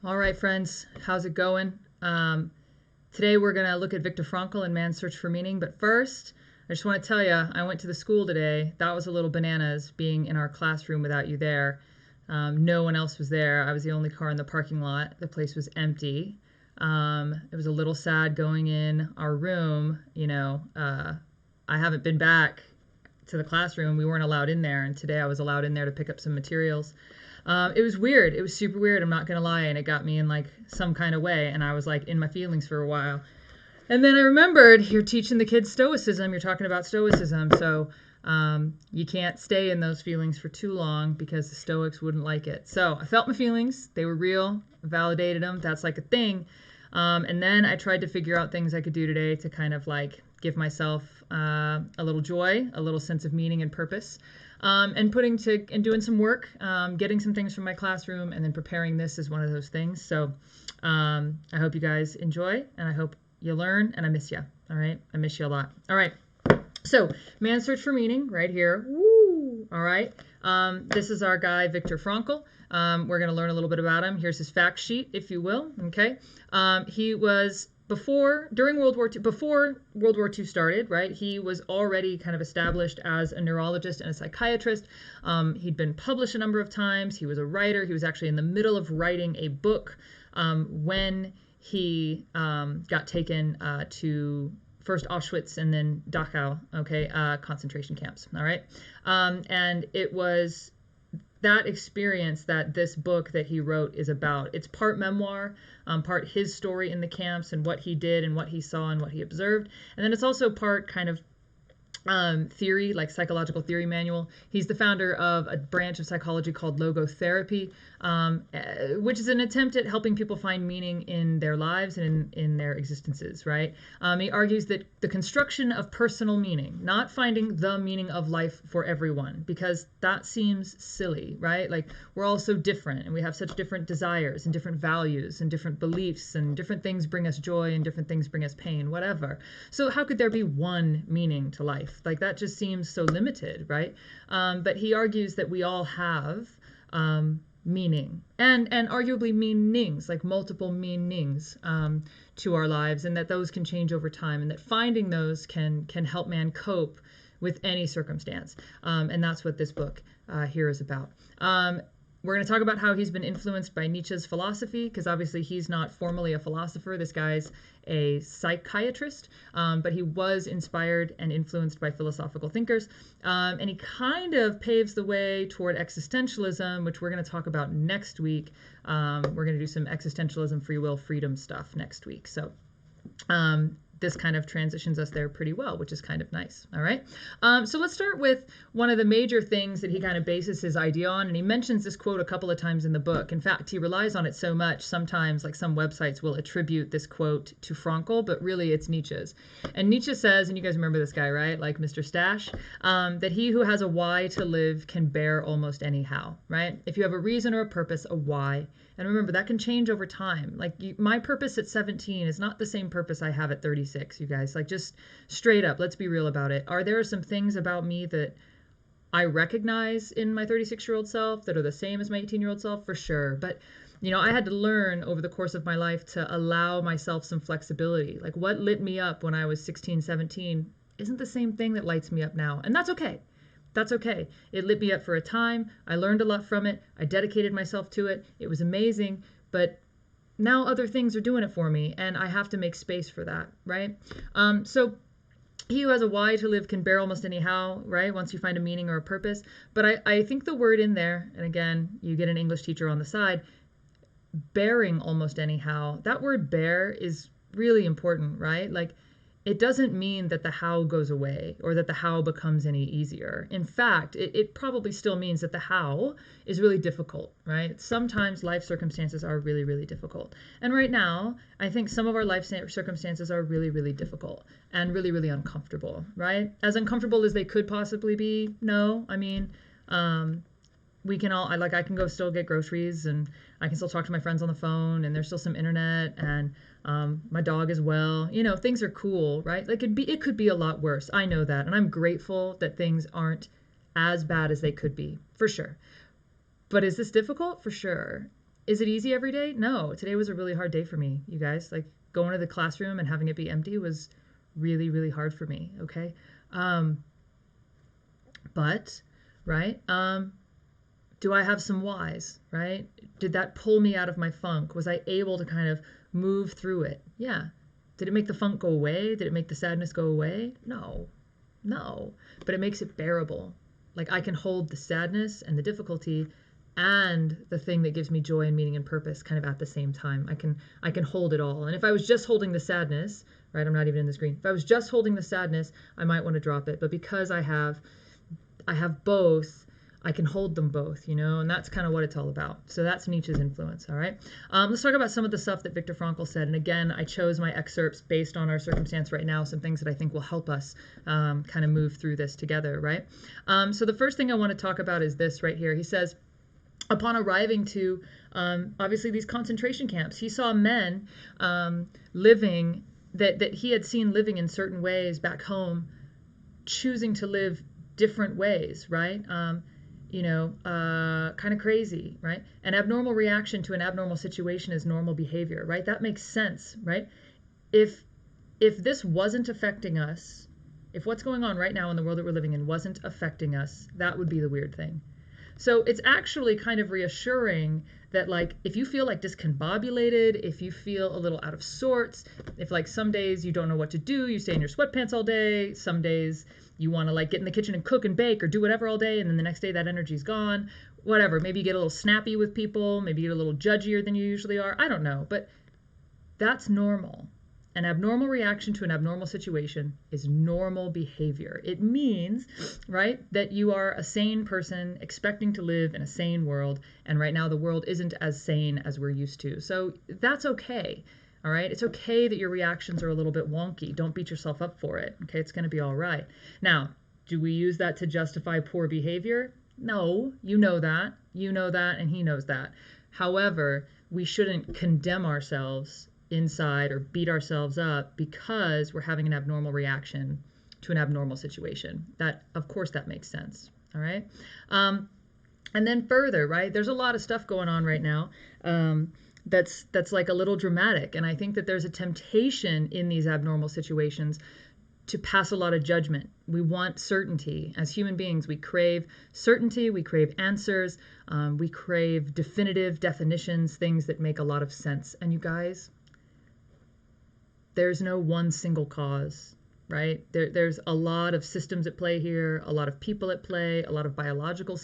All right, friends, how's it going? Today we're going to look at Viktor Frankl and Man's Search for Meaning. But first, I just want to tell you, I went to the school today. That was a little bananas being in our classroom without you there. No one else was there. I was the only car in the parking lot. The place was empty. It was a little sad going in our room. I haven't been back to the classroom. We weren't allowed in there. And today I was allowed in there to pick up some materials. It was weird. It was super weird. I'm not going to lie. And it got me in like some kind of way. And I was like in my feelings for a while. And then I remembered you're teaching the kids Stoicism. You're talking about Stoicism. So you can't stay in those feelings for too long because the Stoics wouldn't like it. So I felt my feelings. They were real. I validated them. That's like a thing. And then I tried to figure out things I could do today to kind of like give myself a little joy, a little sense of meaning and purpose. And doing some work, getting some things from my classroom, and then preparing this as one of those things. So I hope you guys enjoy, and I hope you learn, and I miss you. All right, I miss you a lot. All right, so Man's Search for Meaning, right here. Woo! All right, this is our guy Viktor Frankl. We're going to learn a little bit about him. Here's his fact sheet, if you will. Okay, he was. Before World War II started, right, he was already kind of established as a neurologist and a psychiatrist. He'd been published a number of times. He was a writer. He was actually in the middle of writing a book when he got taken to first Auschwitz and then Dachau, concentration camps, all right? And it was that experience that this book that he wrote is about. It's part memoir, part his story in the camps and what he did and what he saw and what he observed. And then it's also part kind of theory, like psychological theory manual. He's the founder of a branch of psychology called logotherapy, which is an attempt at helping people find meaning in their lives and in their existences, right? He argues that the construction of personal meaning, not finding the meaning of life for everyone, because that seems silly, right? Like we're all so different and we have such different desires and different values and different beliefs, and different things bring us joy and different things bring us pain, whatever. So how could there be one meaning to life? Like that just seems so limited, right? But he argues that we all have meaning and arguably meanings, like multiple meanings to our lives, and that those can change over time, and that finding those can help man cope with any circumstance. And that's what this book here is about. We're going to talk about how he's been influenced by Nietzsche's philosophy, because obviously he's not formally a philosopher. This guy's a psychiatrist, but he was inspired and influenced by philosophical thinkers. And he kind of paves the way toward existentialism, which we're going to talk about next week. We're going to do some existentialism, free will, freedom stuff next week. So this kind of transitions us there pretty well, which is kind of nice. All right. So let's start with one of the major things that he kind of bases his idea on. And he mentions this quote a couple of times in the book. In fact, he relies on it so much, sometimes like some websites will attribute this quote to Frankl, but really it's Nietzsche's. And Nietzsche says, and you guys remember this guy, right? Like Mr. Stash, that he who has a why to live can bear almost any how, right? If you have a reason or a purpose, a why. And remember, that can change over time. Like my purpose at 17 is not the same purpose I have at 36, you guys. Like just straight up, let's be real about it. Are there some things about me that I recognize in my 36-year-old self that are the same as my 18-year-old self? For sure. But, I had to learn over the course of my life to allow myself some flexibility. Like what lit me up when I was 16, 17 isn't the same thing that lights me up now. And that's okay. That's okay. It lit me up for a time. I learned a lot from it. I dedicated myself to it. It was amazing. But now other things are doing it for me, and I have to make space for that, right? So he who has a why to live can bear almost anyhow, right? Once you find a meaning or a purpose. But I think the word in there, and again, you get an English teacher on the side, bearing almost anyhow. That word bear is really important, right? Like, it doesn't mean that the how goes away or that the how becomes any easier. In fact, it probably still means that the how is really difficult, right? Sometimes life circumstances are really, really difficult. And right now, I think some of our life circumstances are really, really difficult and really, really uncomfortable, right? As uncomfortable as they could possibly be, no. I mean, we can all, I can go still get groceries, and I can still talk to my friends on the phone, and there's still some internet, and my dog as well. Things are cool, right? Like it could be a lot worse. I know that. And I'm grateful that things aren't as bad as they could be, for sure. But is this difficult? For sure. Is it easy every day? No. Today was a really hard day for me, you guys. Like going to the classroom and having it be empty was really, really hard for me. Okay. Um, but, right. Do I have some whys, right? Did that pull me out of my funk? Was I able to kind of move through it? Yeah. Did it make the funk go away? Did it make the sadness go away? No. No. But it makes it bearable. Like I can hold the sadness and the difficulty and the thing that gives me joy and meaning and purpose kind of at the same time. I can hold it all. And if I was just holding the sadness, right? I'm not even in this green. If I was just holding the sadness, I might want to drop it. But because I have both, I can hold them both, and that's kind of what it's all about. So that's Nietzsche's influence, all right? Let's talk about some of the stuff that Viktor Frankl said. And again, I chose my excerpts based on our circumstance right now, some things that I think will help us kind of move through this together, right? So the first thing I want to talk about is this right here. He says, upon arriving to, obviously, these concentration camps, he saw men living, that he had seen living in certain ways back home, choosing to live different ways, right? Kind of crazy, right? An abnormal reaction to an abnormal situation is normal behavior, right? That makes sense, right? If this wasn't affecting us, if what's going on right now in the world that we're living in wasn't affecting us, that would be the weird thing. So it's actually kind of reassuring that, like, if you feel like discombobulated, if you feel a little out of sorts, if like some days you don't know what to do, you stay in your sweatpants all day, some days you want to like get in the kitchen and cook and bake or do whatever all day, and then the next day that energy's gone, whatever. Maybe you get a little snappy with people, maybe you get a little judgier than you usually are. I don't know, but that's normal. An abnormal reaction to an abnormal situation is normal behavior. It means, right, that you are a sane person expecting to live in a sane world, and right now the world isn't as sane as we're used to. So that's okay, all right? It's okay that your reactions are a little bit wonky. Don't beat yourself up for it, okay? It's going to be all right. Now, do we use that to justify poor behavior? No, you know that, and he knows that. However, we shouldn't condemn ourselves inside or beat ourselves up because we're having an abnormal reaction to an abnormal situation. That, of course, that makes sense. All right. And then further, right, there's a lot of stuff going on right now that's like a little dramatic. And I think that there's a temptation in these abnormal situations to pass a lot of judgment. We want certainty. As human beings, we crave certainty, we crave answers, we crave definitive definitions, things that make a lot of sense. And you guys, there's no one single cause, right? There's a lot of systems at play here, a lot of people at play, a lot of biological,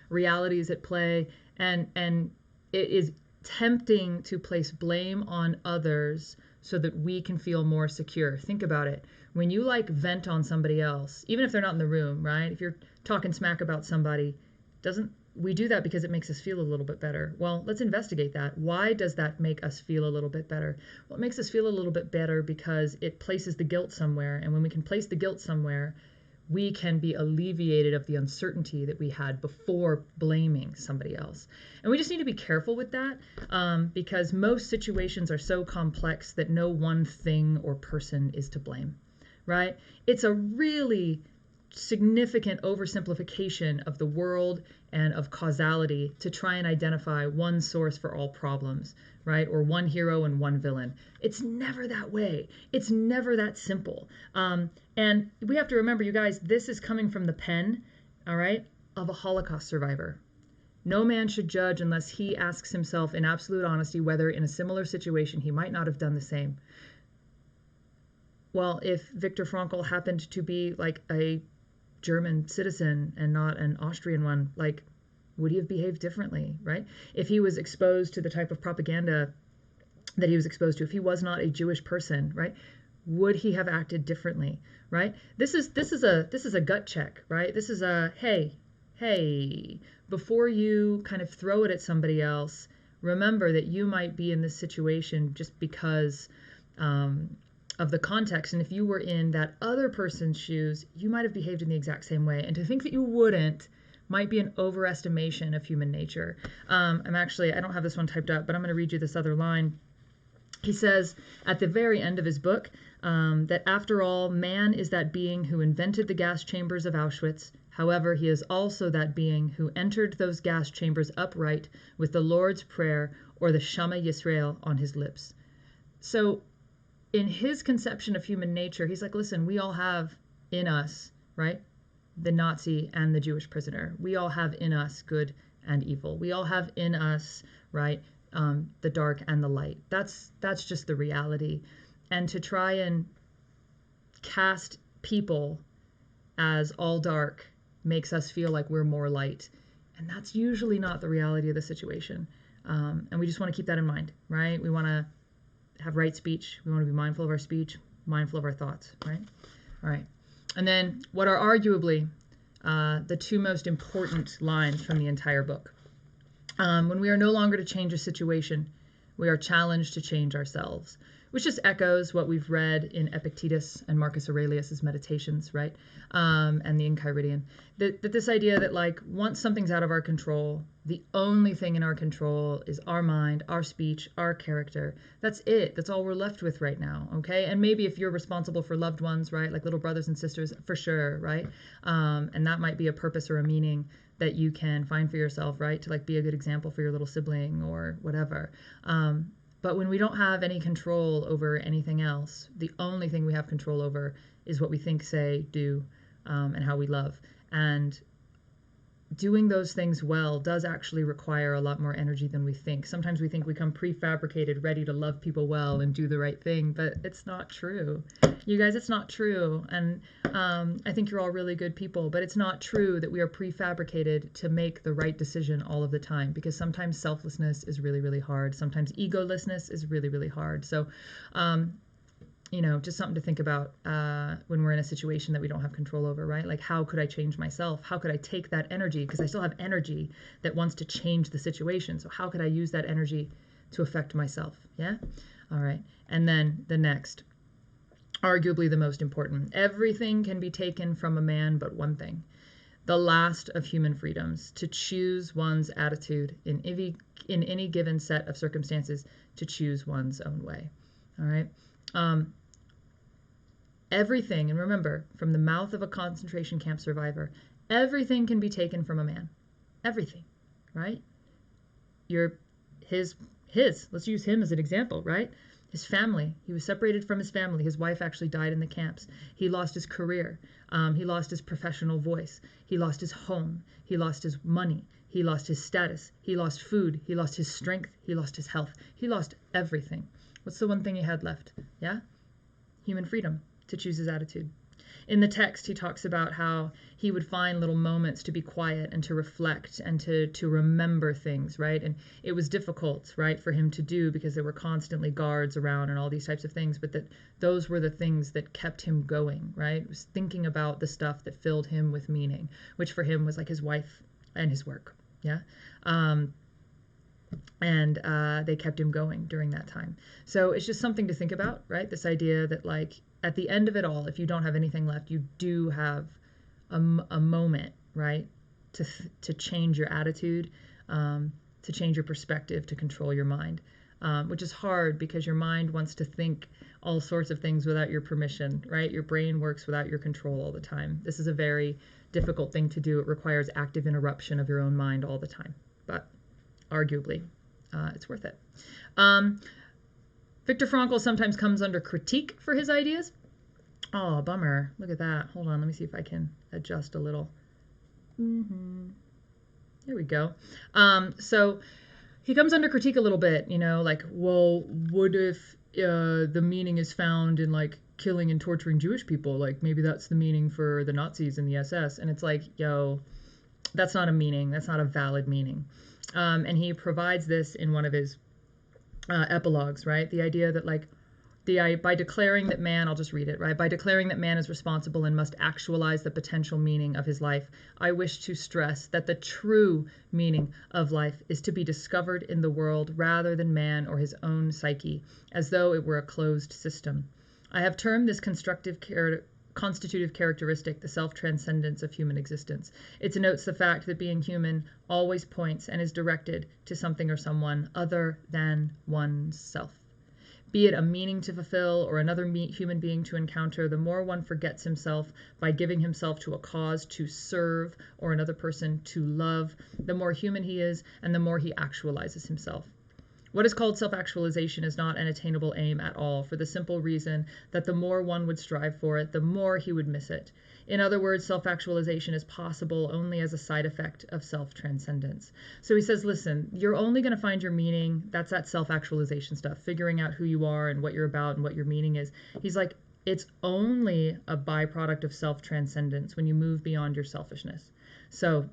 realities at play, and it is tempting to place blame on others so that we can feel more secure. Think about it. When you like vent on somebody else, even if they're not in the room, right? If you're talking smack about somebody, we do that because it makes us feel a little bit better. Well, let's investigate that. Why does that make us feel a little bit better? Well, it makes us feel a little bit better because it places the guilt somewhere. And when we can place the guilt somewhere, we can be alleviated of the uncertainty that we had before blaming somebody else. And we just need to be careful with that because most situations are so complex that no one thing or person is to blame, right? It's a really significant oversimplification of the world and of causality to try and identify one source for all problems, right? Or one hero and one villain. It's never that way. It's never that simple. And we have to remember, you guys, this is coming from the pen, all right, of a Holocaust survivor. No man should judge unless he asks himself in absolute honesty whether in a similar situation he might not have done the same. Well, if Viktor Frankl happened to be like a German citizen and not an Austrian one, like, would he have behaved differently, right? If he was exposed to the type of propaganda that he was exposed to, if he was not a Jewish person, right, would he have acted differently, right? This is a gut check, right? This is a hey, before you kind of throw it at somebody else, remember that you might be in this situation just because of the context. And if you were in that other person's shoes, you might have behaved in the exact same way. And to think that you wouldn't might be an overestimation of human nature. I don't have this one typed up, but I'm going to read you this other line. He says at the very end of his book that after all, man is that being who invented the gas chambers of Auschwitz, However, he is also that being who entered those gas chambers upright with the Lord's Prayer or the Shema Yisrael on his lips. So in his conception of human nature, he's like, listen, we all have in us, right, the Nazi and the Jewish prisoner. We all have in us good and evil. We all have in us, right, the dark and the light. That's just the reality. And to try and cast people as all dark makes us feel like we're more light. And that's usually not the reality of the situation. And we just want to keep that in mind, right? We want to have right speech. We want to be mindful of our speech, mindful of our thoughts, right? All right. And then what are arguably the two most important lines from the entire book. When we are no longer to change a situation, we are challenged to change ourselves, which just echoes what we've read in Epictetus and Marcus Aurelius's Meditations, right? And the Enchiridion. That this idea that, like, once something's out of our control, the only thing in our control is our mind, our speech, our character. That's it. That's all we're left with right now, okay? And maybe if you're responsible for loved ones, right, like little brothers and sisters, for sure, right? And that might be a purpose or a meaning that you can find for yourself, right? To, like, be a good example for your little sibling or whatever. But when we don't have any control over anything else, the only thing we have control over is what we think, say, do, and how we love. And doing those things well does actually require a lot more energy than we think. Sometimes we think we come prefabricated, ready to love people well and do the right thing, but it's not true. You guys, it's not true. And I think you're all really good people, but it's not true that we are prefabricated to make the right decision all of the time, because sometimes selflessness is really, really hard. Sometimes egolessness is really, really hard. So, just something to think about when we're in a situation that we don't have control over, right? Like, how could I change myself? How could I take that energy? Because I still have energy that wants to change the situation. So how could I use that energy to affect myself? Yeah? All right. And then the next, arguably the most important. Everything can be taken from a man but one thing. The last of human freedoms, to choose one's attitude in any given set of circumstances, to choose one's own way. All right? Everything, and remember, from the mouth of a concentration camp survivor, everything can be taken from a man. Everything, right? His, let's use him as an example, right? His family, he was separated from his family. His wife actually died in the camps. He lost his career. He lost his professional voice. He lost his home. He lost his money. He lost his status. He lost food. He lost his strength. He lost his health. He lost everything. What's the one thing he had left? Yeah? Human freedom to choose his attitude. In the text, he talks about how he would find little moments to be quiet and to reflect and to remember things, right? And it was difficult, right, for him to do because there were constantly guards around and all these types of things, but that those were the things that kept him going, right? It was thinking about the stuff that filled him with meaning, which for him was like his wife and his work, yeah? And they kept him going during that time. So it's just something to think about, right? This idea that, like, at the end of it all, if you don't have anything left, you do have a moment, right, to change your attitude, to change your perspective, to control your mind, which is hard because your mind wants to think all sorts of things without your permission, right? Your brain works without your control all the time. This is a very difficult thing to do. It requires active interruption of your own mind all the time, but arguably, it's worth it. Viktor Frankl sometimes comes under critique for his ideas. Oh, bummer. Look at that. Hold on. Let me see if I can adjust a little. There we go. So he comes under critique a little bit, like, well, what if the meaning is found in, like, killing and torturing Jewish people? Like, maybe that's the meaning for the Nazis and the SS. And it's like, yo, that's not a meaning. That's not a valid meaning. And he provides this in one of his epilogues, right? The idea that, like, by declaring that man, I'll just read it, right? By declaring that man is responsible and must actualize the potential meaning of his life, I wish to stress that the true meaning of life is to be discovered in the world rather than man or his own psyche, as though it were a closed system. I have termed this constitutive characteristic the self-transcendence of human existence. It denotes the fact that being human always points and is directed to something or someone other than oneself. be it a meaning to fulfill or another human being to encounter, the more one forgets himself by giving himself to a cause to serve or another person to love, the more human he is and the more he actualizes himself. What is called self-actualization is not an attainable aim at all, for the simple reason that the more one would strive for it, the more he would miss it. In other words, self-actualization is possible only as a side effect of self-transcendence. So he says, listen, you're only going to find your meaning. That's that self-actualization stuff, figuring out who you are and what you're about and what your meaning is. He's like, it's only a byproduct of self-transcendence when you move beyond your selfishness. So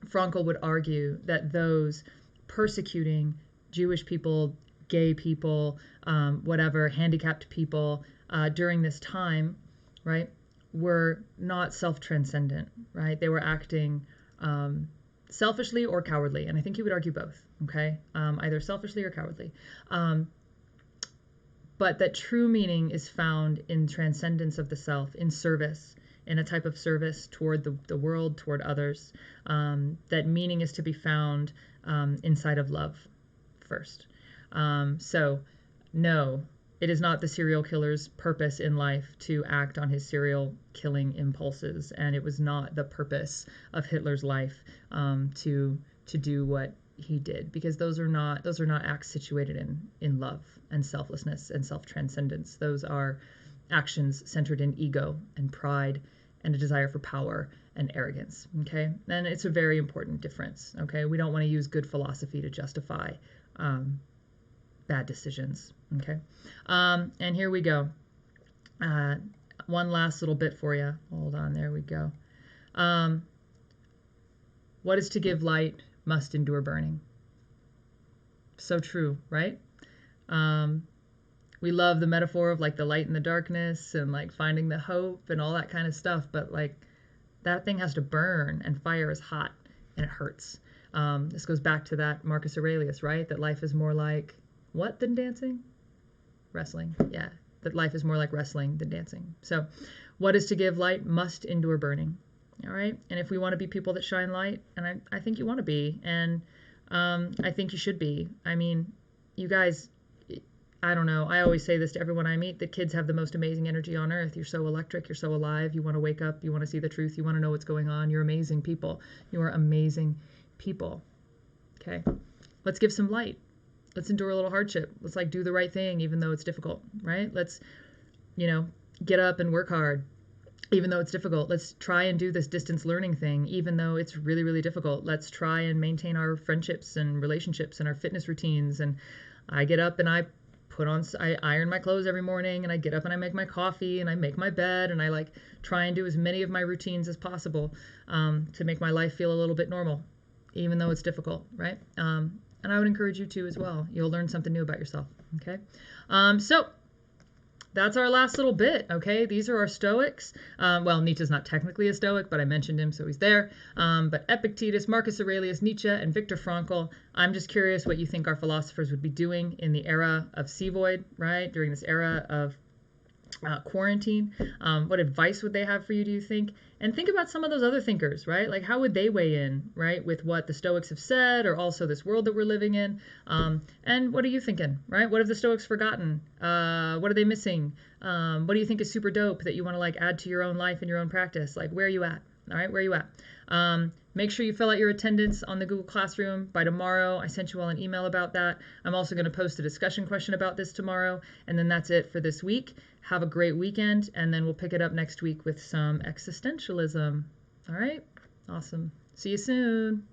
Frankl would argue that those persecuting Jewish people, gay people, whatever, handicapped people during this time, right, were not self-transcendent, right? They were acting selfishly or cowardly. And I think he would argue both, okay? Either selfishly or cowardly. But that true meaning is found in transcendence of the self, in service, in a type of service toward the world, toward others. That meaning is to be found inside of love first. So, no, it is not the serial killer's purpose in life to act on his serial killing impulses, and it was not the purpose of Hitler's life to do what he did, because those are not acts situated in love and selflessness and self-transcendence. Those are actions centered in ego and pride and a desire for power and arrogance. Okay, and it's a very important difference. Okay, we don't want to use good philosophy to justify bad decisions. Okay, and here we go. One last little bit for you. Hold on, there we go. What is to give light must endure burning. So true, right? We love the metaphor of like the light in the darkness and like finding the hope and all that kind of stuff, but like that thing has to burn, and fire is hot and it hurts. This goes back to that Marcus Aurelius, right? That life is more like what than dancing? Wrestling. Yeah, that life is more like wrestling than dancing. So what is to give light must endure burning. All right. And if we want to be people that shine light, and I think you want to be, and I think you should be. I mean, you guys, I don't know. I always say this to everyone I meet, that kids have the most amazing energy on earth. You're so electric. You're so alive. You want to wake up. You want to see the truth. You want to know what's going on. You're amazing people. You are amazing people. Okay. Let's give some light. Let's endure a little hardship. Let's like do the right thing, even though it's difficult, right? Let's, get up and work hard, even though it's difficult. Let's try and do this distance learning thing, even though it's really, really difficult. Let's try and maintain our friendships and relationships and our fitness routines. And I get up and I iron my clothes every morning, and I get up and I make my coffee and I make my bed, and I like try and do as many of my routines as possible to make my life feel a little bit normal, even though it's difficult, right? And I would encourage you to as well. You'll learn something new about yourself, okay? So that's our last little bit, okay? These are our Stoics. Well, Nietzsche's not technically a Stoic, but I mentioned him, so he's there. But Epictetus, Marcus Aurelius, Nietzsche, and Viktor Frankl. I'm just curious what you think our philosophers would be doing in the era of Sevoid, right? During this era of quarantine. What advice would they have for you, do you think? And think about some of those other thinkers, right? Like how would they weigh in, right, with what the Stoics have said, or also this world that we're living in? And what are you thinking, right? What have the Stoics forgotten? What are they missing? What do you think is super dope that you want to like add to your own life and your own practice? Like, where are you at? All right, where are you at? Make sure you fill out your attendance on the Google Classroom by tomorrow. I sent you all an email about that. I'm also going to post a discussion question about this tomorrow. And then that's it for this week. Have a great weekend, and then we'll pick it up next week with some existentialism. All right? Awesome. See you soon.